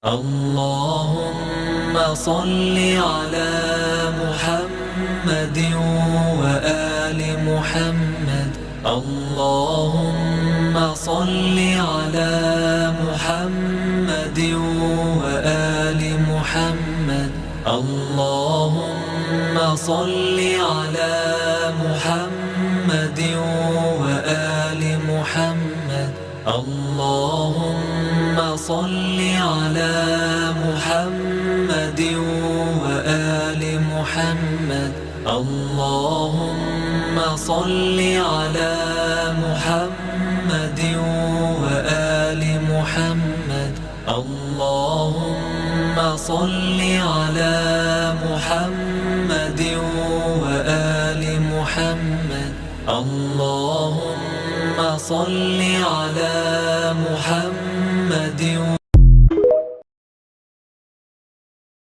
اللهم صل على محمد وآل محمد. اللهم صل على محمد وآل محمد. اللهم صل على محمد وآل محمد. اللهم صل على محمد وآل محمد. اللهم صل على محمد وآل محمد. اللهم صل على محمد وآل محمد. اللهم صل على محمد